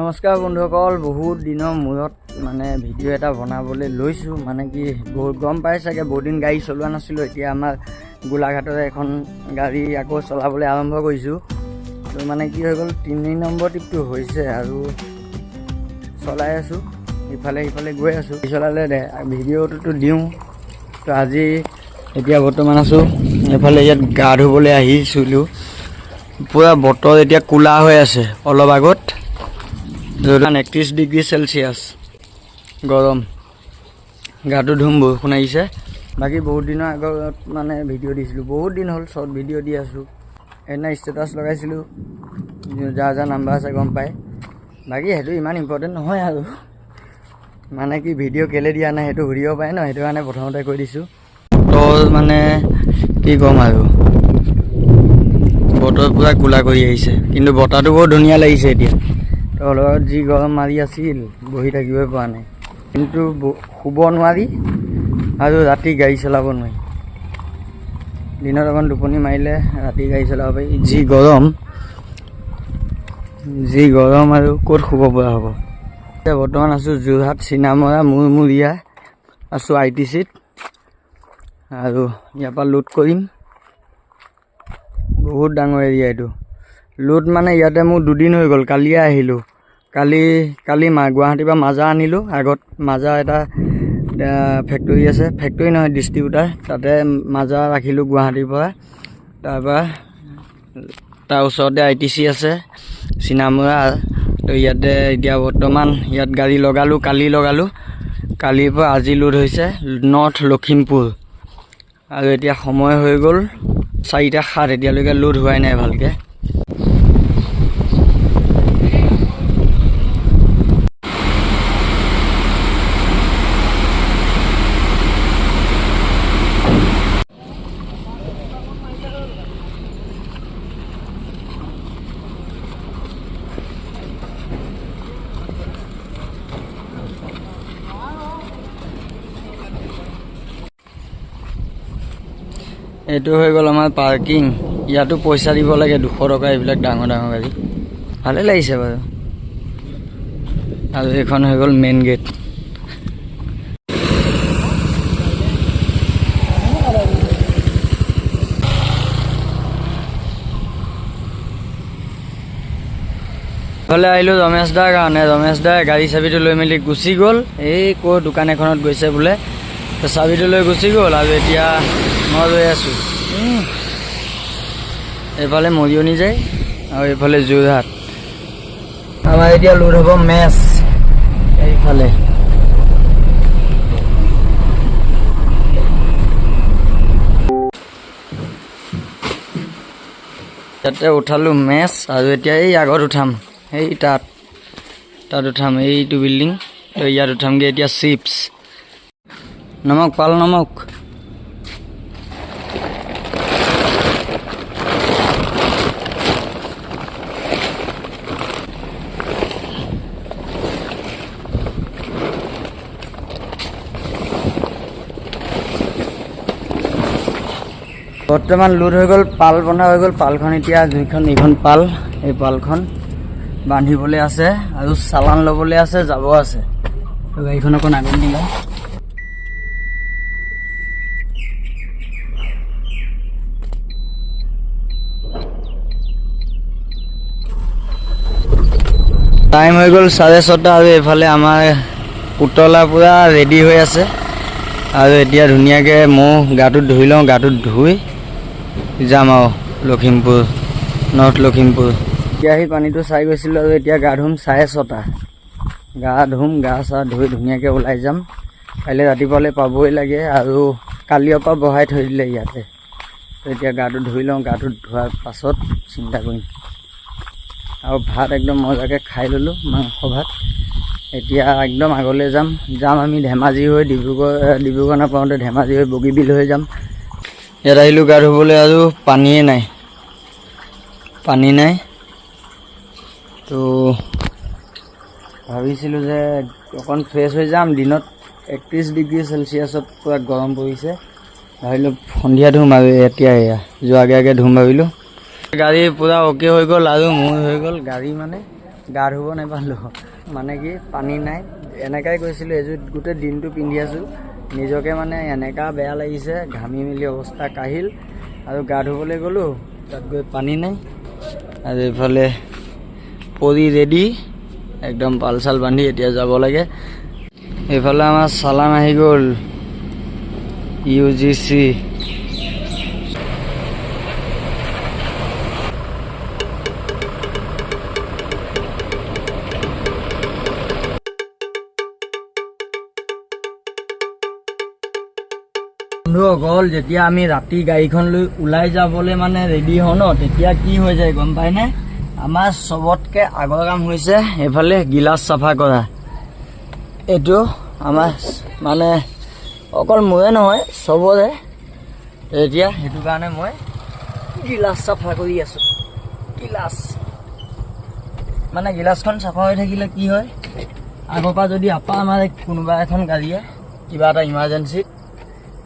নমস্কাৰ বন্ধুসকল, বহুত দিনৰ মূৰত মানে ভিডিঅ' এটা বনাবলৈ লৈছোঁ। মানে কি বহুত গম পাই চাগে, বহুত দিন গাড়ী চলোৱা নাছিলোঁ। এতিয়া আমাৰ গোলাঘাটৰ এখন গাড়ী আকৌ চলাবলৈ আৰম্ভ কৰিছোঁ। তো মানে কি হৈ গ'ল, 3 নম্বৰ ট্ৰিপটো হৈছে আৰু চলাই আছোঁ, ইফালে সিফালে গৈ আছোঁ। চলালে ভিডিঅ'টোতো দিওঁ। তো আজি এতিয়া বৰ্তমান আছোঁ এইফালে, ইয়াত গা ধুবলৈ আহিছিলোঁ। পুৰা বতৰ এতিয়া ক'লা হৈ আছে। অলপ আগত 31 ডিগ্ৰী চেলচিয়াছ গৰম, গাটো ধুম, বৰষুণ আহিছে। বাকী বহুত দিনৰ আগত মানে ভিডিঅ' দিছিলোঁ, বহুত দিন হ'ল শ্বৰ্ট ভিডিঅ' দি আছোঁ। সেইদিনা ষ্টেটাছ লগাইছিলোঁ, যাৰ যাৰ নাম্বাৰ আছে গম পায়। বাকী সেইটো ইমান ইম্পৰ্টেণ্ট নহয় আৰু, মানে কি ভিডিঅ' কেলৈ দিয়া নাই সেইটো সুধিব পাৰে ন, সেইটো কাৰণে প্ৰথমতে কৈ দিছোঁ। তো মানে কি ক'ম আৰু, বতৰ পূৰা ক'লা কৰি আহিছে, কিন্তু বতাহটো বহুত ধুনীয়া লাগিছে এতিয়া। তো লগত যি গৰম মাৰি আছিল, বহি থাকিবই পৰা নাই। কিন্তু শুব নোৱাৰি আৰু ৰাতি গাড়ী চলাব নোৱাৰি। দিনত অকণ টোপনি মাৰিলে ৰাতি গাড়ী চলাব পাৰি। যি গৰম আৰু ক'ত শুব পৰা হ'ব। এতিয়া বৰ্তমান আছোঁ যোৰহাট চিনামৰা মুৰমূৰীয়া, আছোঁ ITCত আৰু ইয়াৰ পৰা লোড কৰিম। বহুত ডাঙৰ এৰিয়া এইটো। লোড মানে ইয়াতে মোৰ 2 দিন হৈ গ'ল, কালিয়ে আহিলোঁ। কালি গুৱাহাটীৰ পৰা মাজা আনিলোঁ। আগত মাজা এটা ফেক্টৰী আছে, ফেক্টৰী নহয় ডিষ্ট্ৰিবিউটাৰ, তাতে মাজা ৰাখিলোঁ গুৱাহাটীৰ পৰা। তাৰ ওচৰতে ITC আছে চিনামৰা। তো ইয়াতে এতিয়া বৰ্তমান ইয়াত গাড়ী লগালোঁ, কালিৰ পৰা আজি লোড হৈছে নৰ্থ লখিমপুৰ। আৰু এতিয়া সময় হৈ গ'ল 4:07, এতিয়ালৈকে লোড হোৱাই নাই ভালকৈ। এইটো হৈ গ'ল আমাৰ পাৰ্কিং। ইয়াতো পইচা দিব লাগে 200 টকা, এইবিলাক ডাঙৰ ডাঙৰ গাড়ী। ভালে লাগিছে বাৰু। আৰু এইখন হৈ গ'ল মেইন গেট। এইফালে আহিলোঁ ৰমেশ দাৰ কাৰণে। ৰমেশ দাই গাড়ী চাবিটো লৈ মেলি গুচি গ'ল। এই ক'ৰ দোকান এখনত গৈছে বোলে, তো চাবিটো লৈ গুচি গ'ল। আৰু এতিয়া মই ৰৈ আছোঁ। এইফালে মৰিয়নি যায় আৰু এইফালে যোৰহাট। আমাৰ এতিয়া লোড হ'ব মেচ এইফালে। ইয়াতে উঠালোঁ মেচ, আৰু এতিয়া এই আগত উঠাম, এই তাত উঠাম, এইটো বিল্ডিং। তো ইয়াত উঠামগৈ এতিয়া চিপছ। নমক পাল নমক। বৰ্তমান লোড হৈ গ'ল, পাল বন্ধা হৈ গ'ল। পালখন এতিয়া এইখন পাল, এই পালখন বান্ধিবলৈ আছে আৰু চালান ল'বলৈ আছে, যাব আছে। গাড়ীখন অকণ আগত দিলা। টাইম হৈ গ'ল 6:30, আৰু এইফালে আমাৰ পুতলা পূৰা ৰেডি হৈ আছে। আৰু এতিয়া ধুনীয়াকৈ মই গাটোত ধুই লওঁ, গাটোত ধুই যাম আৰু লখিমপুৰ, নৰ্থ লখিমপুৰ। এতিয়া আহি পানীটো চাই গৈছিলোঁ, আৰু এতিয়া গা ধুম 6:30। গা চা ধুই ধুনীয়াকৈ ওলাই যাম। কাইলৈ ৰাতিপুৱালৈ পাবই লাগে, আৰু কালিৰ পৰা বহাই থৈ দিলে ইয়াতে। এতিয়া গাটো ধুই লওঁ, গাটো ধোৱাৰ পাছত চিন্তা কৰিম। আৰু ভাত একদম মজাকৈ খাই ল'লোঁ, মাংস ভাত। এতিয়া একদম আগলৈ যাম আমি ধেমাজি হৈ ডিব্ৰুগড় নাপাওঁতে ধেমাজি হৈ বগীবিল হৈ যাম। ইয়াত আহিলোঁ গা ধুবলৈ, আৰু পানী নাই। তো ভাবিছিলোঁ যে অকণ ফ্ৰেছ হৈ যাম। দিনত 31 ডিগ্ৰী চেলচিয়াছত পূৰা গৰম পৰিছে। ভাবিলোঁ সন্ধিয়া ধুম, আৰু এতিয়া যোৱাৰ আগে ধুম ভাবিলোঁ। গাড়ী পূৰা অ'কে হৈ গ'ল, আৰু মোৰ হৈ গ'ল গাড়ী মানে গা ধুব নাপালোঁ মানে কি পানী নাই এনেকাই গৈছিলোঁ এযোৰ গোটেই দিনটো পিন্ধি আছোঁ নিজকে মানে এনেকা বেয়া লাগিছে ঘামি মেলি অৱস্থা কাহিল আৰু গা ধুবলৈ গ'লোঁ তাত গৈ পানী নাই আৰু এইফালে পৰি ৰেডি একদম পাল চাল বান্ধি এতিয়া যাব লাগে এইফালে আমাৰ চালান আহি গ'ল UGC বন্ধুসকল যেতিয়া আমি ৰাতি গাড়ীখন লৈ ওলাই যাবলৈ মানে ৰেডি হওঁ ন তেতিয়া কি হৈ যায় গম পায়নে আমাৰ চবতকৈ আগৰ কাম হৈছে এইফালে গিলাচ চাফা কৰা এইটো আমাৰ মানে অকল মোৰে নহয় চবৰে এতিয়া সেইটো কাৰণে মই গিলাচ চাফা কৰি আছোঁ গিলাচ মানে গিলাচখন চাফা হৈ থাকিলে কি হয় আগৰ পৰা যদি আপা আমাৰ কোনোবা এখন গাড়ীয়ে কিবা এটা ইমাৰ্জেঞ্চিত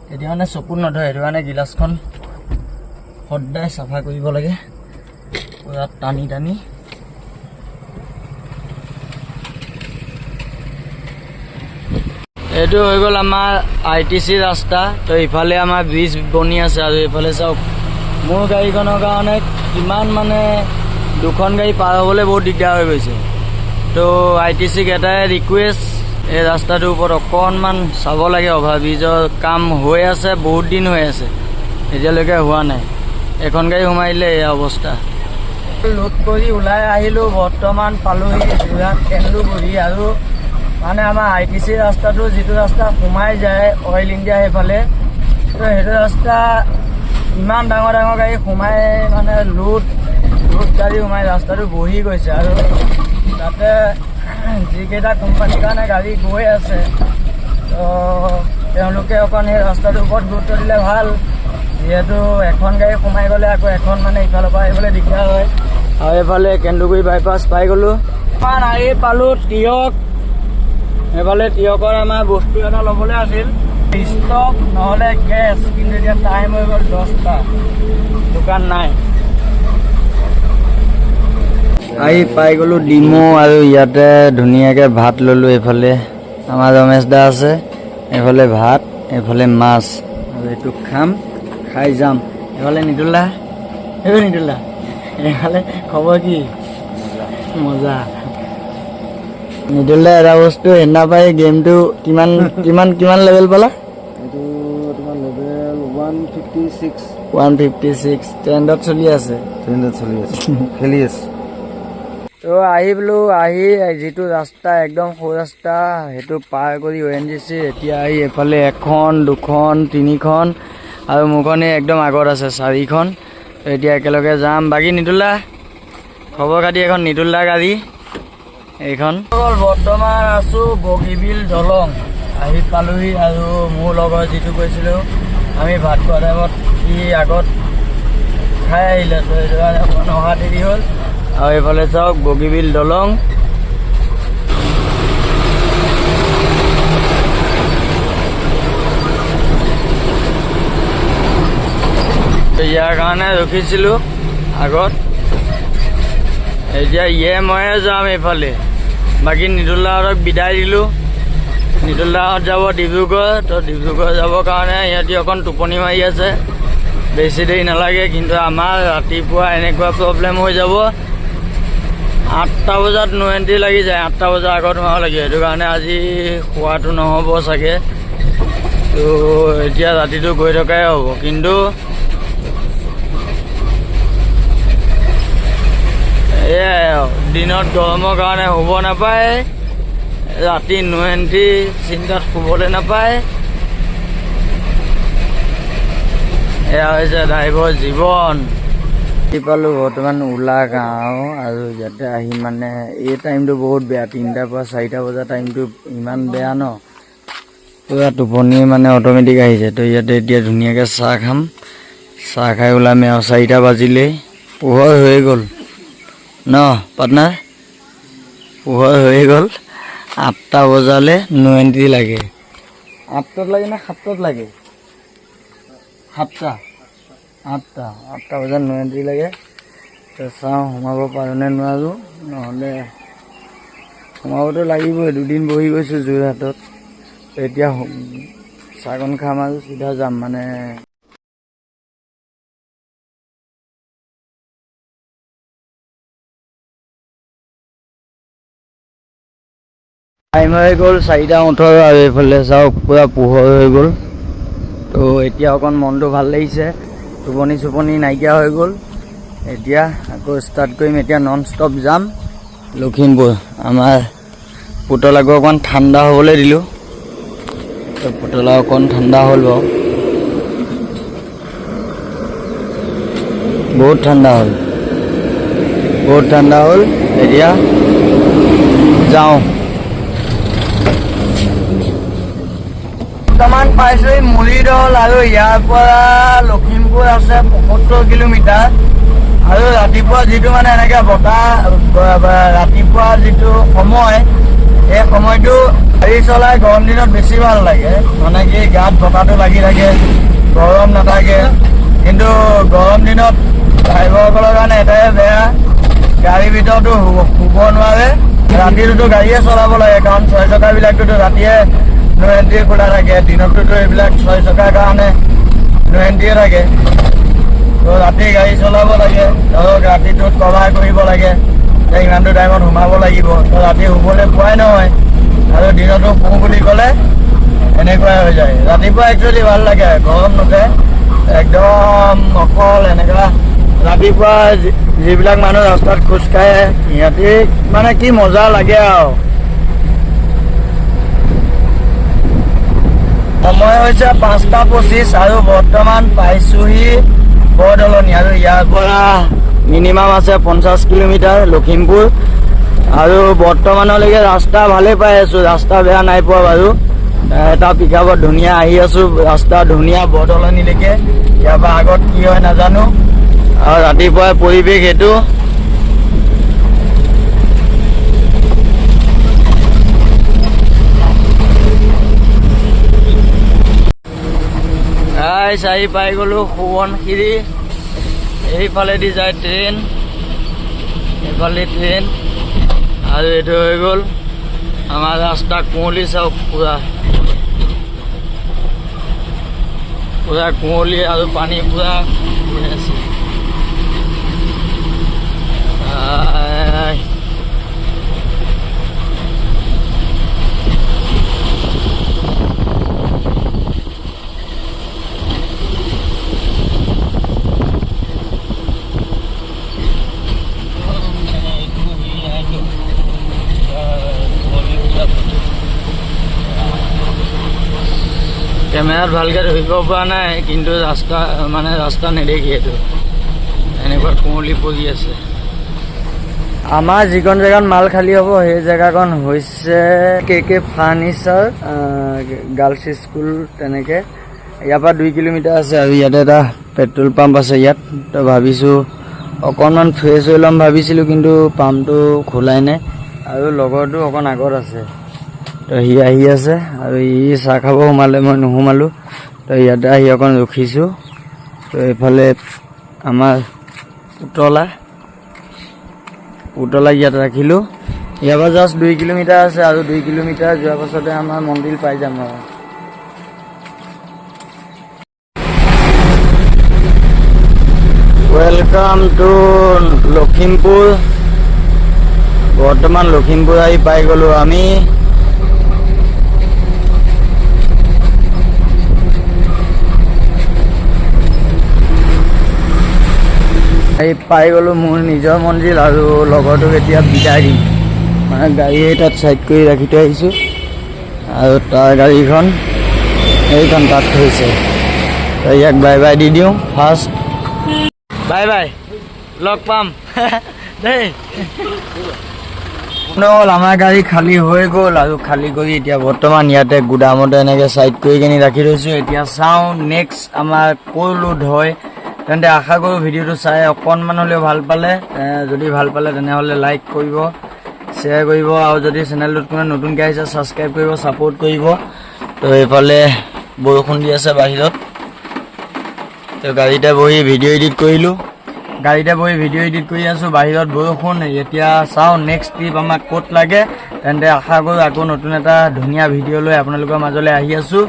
তেতিয়া মানে চকুত নধৰে সেইটো কাৰণে গিলাচখন সদায় চাফা কৰিব লাগে পুৰা টানি টানি এইটো হৈ গ'ল আমাৰ ITC ৰাস্তা তো ইফালে আমাৰ ব্ৰিজ বনি আছে আৰু এইফালে চাওক মোৰ গাড়ীখনৰ কাৰণে কিমান মানে দুখন গাড়ী পাৰ হ'বলৈ বহুত দিগদাৰ হৈ গৈছে তো ITCক এটাই ৰিকুৱেষ্ট এই ৰাস্তাটোৰ ওপৰত অকণমান চাব লাগে অভাৰব্ৰিজৰ কাম হৈ আছে বহুত দিন হৈ আছে এতিয়ালৈকে হোৱা নাই এখন গাড়ী সোমাইলে এই অৱস্থা লোড কৰি ওলাই আহিলোঁ বৰ্তমান পালোহি যোৰহাট কেন্দুগুৰি আৰু মানে আমাৰ ITC ৰাস্তাটো যিটো ৰাস্তা সোমাই যায় অইল ইণ্ডিয়া সেইফালে তো সেইটো ৰাস্তা ইমান ডাঙৰ ডাঙৰ গাড়ী সোমাই মানে লোড গাড়ী সোমাই ৰাস্তাটো বহি গৈছে আৰু তাতে যিকেইটা কোম্পানীৰ কাৰণে গাড়ী গৈ আছে তো তেওঁলোকে অকণ সেই ৰাস্তাটোৰ ওপৰত গুৰুত্ব দিলে ভাল যিহেতু এখন গাড়ী সোমাই গ'লে আকৌ এখন মানে ইফালৰ পৰা আহিবলৈ দিগদাৰ হয় আৰু এইফালে কেন্দুগুৰি বাইপাছ পাই গ'লোঁ ইমান আহি পালোঁ তিয়ক এইফালে তিয়কৰ আমাৰ বস্তু এটা ল'বলৈ আছিল ষ্টভ নহ'লে গেছ কিন্তু এতিয়া টাইম হৈ গ'ল 10টা দোকান নাই আহি পাই গ'লোঁ ডিমো আৰু ইয়াতে ধুনীয়াকৈ ভাত ল'লোঁ এইফালে আমাৰ ৰমেশ দা আছে এইফালে ভাত এইফালে মাছ আৰু এইটো খাম খাই যাম এইফালে নিতুলা এইফালে খবৰ কি মজা নিতুলা এটা বস্তু সেইদিনা পাই গেমটো কিমান কিমান কিমান লেভেল পালা এইটো তোমাৰ লেভেল 156 156 ট্ৰেণ্ডত চলি আছে খেলি আছে তো আহি বোলো আহি যিটো ৰাস্তা একদম সৰু ৰাস্তা সেইটো পাৰ কৰি ONGC এতিয়া আহি এইফালে এখন দুখন তিনিখন আৰু মোৰখনে একদম আগত আছে 4খন এতিয়া একেলগে যাম বাকী নিতুলা খবৰ খাতি এখন নিতুলা গাড়ী এইখন বৰ্তমান আছোঁ বগীবিল দলং আহি পালোহি আৰু মোৰ লগৰ যিটো কৈছিলোঁ আমি ভাত খোৱা টাইমত সি আগত খাই আহিলে তো সেইটো কাৰণে অকণমান অহা দেৰি হ'ল আৰু এইফালে চাওক বগীবিল দলং ইয়াৰ কাৰণে ৰখিছিলোঁ আগত এতিয়া ময়ে যাম এইফালে বাকী নিতুলাহঁতক বিদায় দিলোঁ নিতুলাহঁত যাব ডিব্ৰুগড় তো ডিব্ৰুগড় যাবৰ কাৰণে সিহঁতি অকণ টোপনি মাৰি আছে বেছি দেৰি নালাগে কিন্তু আমাৰ ৰাতিপুৱা এনেকুৱা প্ৰব্লেম হৈ যাব 8টা বজাত নো এণ্ট্ৰি লাগি যায় 8টা বজাৰ আগত সোমাব লাগে সেইটো কাৰণে আজি খোৱাটো নহ'ব চাগে তো এতিয়া ৰাতিটো গৈ থকাই হ'ব কিন্তু এয়াই দিনত গৰমৰ কাৰণে শুব নাপায় ৰাতি নো এণ্ট্ৰি চিন্তাত শুবলৈ নাপায় এয়া হৈছে ড্ৰাইভৰ জীৱন পালোঁ বৰ্তমান ওলা গাঁও আৰু ইয়াতে আহি মানে এই টাইমটো বহুত বেয়া 3টাৰ পৰা 4টা বজা টাইমটো ইমান বেয়া ন পুৰা টোপনি মানে অট'মেটিক আহিছে তো ইয়াতে এতিয়া ধুনীয়াকৈ চাহ খাম চাহ খাই ওলামে আৰু 4টা বাজিলেই পোহৰ হৈ গ'ল ন পাৰ্টনাৰ পোহৰ হৈ গ'ল 8টা বজালে নো এণ্ট্ৰি লাগে 8টাত লাগে না 7টাত লাগে 8টা বজাত নো এণ্ট্ৰি লাগে তো চাওঁ সোমাব পাৰোঁ নে নোৱাৰোঁ নহ'লে সোমাবতো লাগিবই, দুদিন বহি গৈছোঁ যোৰহাটত, এতিয়া চাগন খাম আৰু চিধা যাম মানে। টাইম হৈ গ'ল 4:18 আৰু এইফালে চাওক পূৰা পোহৰ হৈ গ'ল। তো এতিয়া অকণ মনটো ভাল লাগিছে, টোপনি চোপনি নাইকিয়া হৈ গ'ল। এতিয়া আকৌ ষ্টাৰ্ট কৰিম, এতিয়া নন ষ্টপ যাম লখিমপুৰ। আমাৰ পুতলাকো অকণ ঠাণ্ডা হ'বলৈ দিলোঁ, তো পুতলা অকণ ঠাণ্ডা হ'ল বাৰু, বহুত ঠাণ্ডা হ'ল, বহুত ঠাণ্ডা হ'ল। এতিয়া যাওঁ। বৰ্তমান পাইছোঁ মুড়িদল, আৰু ইয়াৰ পৰা লখিমপুৰ আছে 75 কিলোমিটাৰ। আৰু ৰাতিপুৱা যিটো মানে এনেকৈ বতাহ, ৰাতিপুৱা যিটো সময়, এই সময়টো গাড়ী চলাই গৰম দিনত বেছি ভাল লাগে, মানে কি গাত বতাহটো লাগি থাকে, গৰম নাথাকে। কিন্তু গৰম দিনত ড্ৰাইভাৰসকলৰ কাৰণে এটাই বেয়া, গাড়ীৰ ভিতৰতো শুব নোৱাৰে। ৰাতিটোতো গাড়ীয়ে চলাব লাগে, কাৰণ 6 চকাবিলাকটোতো ৰাতিয়ে নো এণ্ট্ৰি খোলা থাকে, দিনততো এইবিলাক 6 চকাৰ কাৰণে নো এণ্ট্ৰিয়ে থাকে। তো ৰাতি গাড়ী চলাব লাগে, ধৰক ৰাতিটোত কভাৰ কৰিব লাগে, ইমানটো টাইমত সোমাব লাগিব, তো ৰাতি শুবলৈ পোৱাই নহয়। আৰু দিনতো শুওঁ বুলি ক'লে এনেকুৱাই হৈ যায়। ৰাতিপুৱা একচুৱেলি ভাল লাগে, গৰম নুঠে, একদম অকল এনেকুৱা। ৰাতিপুৱা যিবিলাক মানুহ ৰাস্তাত খোজকাঢ়ে, সিহঁতি মানে কি মজা লাগে আৰু। সময় হৈছে 5:25 আৰু বৰ্তমান পাইছোঁহি বৰদলনি। আৰু ইয়াৰ পৰা মিনিমাম আছে 50 কিলোমিটাৰ লখিমপুৰ। আৰু বৰ্তমানলৈকে ৰাস্তা ভালেই পাই আছোঁ, ৰাস্তা বেয়া নাই পোৱা বাৰু। এটা পিকআপত ধুনীয়া আহি আছোঁ, ৰাস্তা ধুনীয়া বৰদলনিলৈকে। ইয়াৰ পৰা আগত কি হয় নাজানো। আৰু ৰাতিপুৱাৰ পৰিৱেশ এইটো। আহি পাই গ'লোঁ সোৱণশিৰি। এইফালেদি যায় ট্ৰেইন, এইফালে ট্ৰেইন। আৰু এইটো হৈ গ'ল আমাৰ ৰাস্তা। কুঁৱলী চাওক, পূৰা পূৰা কুঁৱলী আৰু পানী পূৰা হৈ আছে। কেমেৰাত ভালকৈ ধৰিব পৰা নাই, কিন্তু ৰাস্তা নেদেখি এইটো এনেকুৱা কুঁৱলী পৰি আছে। আমাৰ যিকণ জেগাত মাল খালী হ'ব সেই জেগাকণ হৈছে KK ফাৰ্নিচাৰ গাৰ্লছ স্কুল। তেনেকৈ ইয়াৰ পৰা 2 কিলোমিটাৰ আছে। আৰু ইয়াতে এটা পেট্ৰল পাম্প আছে ইয়াত। তো ভাবিছোঁ অকণমান ফ্ৰেছ হৈ ল'ম ভাবিছিলোঁ, কিন্তু পাম্পটো খোলাই নাই। আৰু লগৰটো অকণ আগত আছে, তো সি আহি আছে, আৰু ই চাহ খাব সোমালে, মই নোসোমালোঁ। তো ইয়াতে আহি অকণ ৰখিছোঁ। তো এইফালে আমাৰ পুতলা ইয়াত ৰাখিলোঁ। ইয়াৰ পৰা জাষ্ট 2 কিলোমিটাৰ আছে, আৰু 2 কিলোমিটাৰ যোৱাৰ পাছতে আমাৰ মন্দিৰ পাই যাম আৰু। Welcome to Lakhimpur. বৰ্তমান লখিমপুৰ আহি পাই গ'লোঁ আমি। পাই গ'লোঁ মোৰ নিজৰ মন্দিৰ, আৰু লগৰটোক এতিয়া বিদায় দিম। মানে গাড়ী তাত চাইড কৰি ৰাখি থৈ আহিছোঁ, আৰু তাৰ গাড়ীখন এইখন তাত থৈছে। ইয়াক বাই বাই দি দিওঁ ফাৰ্ষ্ট। বাই বাই, লগ পাম দেই। হ'ল আমাৰ গাড়ী খালী হৈ গ'ল, আৰু খালী কৰি এতিয়া বৰ্তমান ইয়াতে গুদামতে এনেকৈ চাইড কৰি কিনি ৰাখি থৈছোঁ। এতিয়া চাওঁ নেক্সট আমাৰ ক'ৰ লোড হয়। তেন্তে আশা কৰোঁ ভিডিঅ'টো চাই অকণমান হ'লেও ভাল পালে। যদি ভাল পালে তেনেহ'লে লাইক কৰিব, শ্বেয়াৰ কৰিব, আৰু যদি চেনেলটোত কোনো নতুনকৈ আহিছে ছাবস্ক্ৰাইব কৰিব, ছাপোৰ্ট কৰিব। তো এইফালে বৰষুণ দি আছে বাহিৰত। তো গাড়ীতে বহি ভিডিঅ' এডিট কৰিলোঁ, গাড়ীতে বহি ভিডিঅ' এডিট কৰি আছোঁ, বাহিৰত বৰষুণ। এতিয়া চাওঁ নেক্সট ট্ৰিপ আমাক ক'ত লাগে। তেন্তে আশা কৰোঁ আকৌ নতুন এটা ধুনীয়া ভিডিঅ' লৈ আপোনালোকৰ মাজলৈ আহি আছোঁ।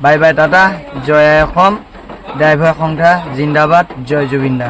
বাই বাই টাটা, জয় অসম, ড্ৰাইভাৰ সংঘা জিন্দাবাদ, জয় জুবিন দা।